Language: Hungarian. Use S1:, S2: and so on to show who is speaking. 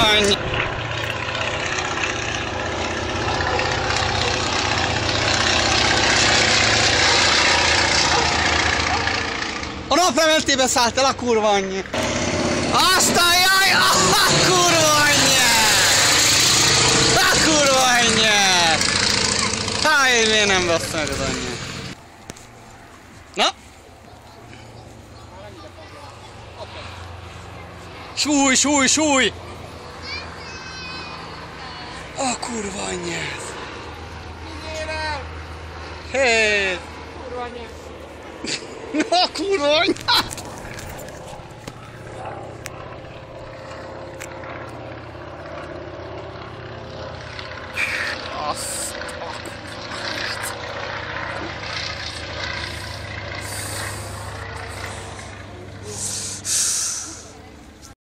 S1: anyja! A naplementébe szállt el a kurva anyja! Aztán jaj! A kurva anyja! A kurva anyja! Hát én miért nem bassza meg az anyja? Na? Súly, súly, súly! A kurva anyját! Hé!
S2: Kurva anyját!
S1: A kurva anyját! Azt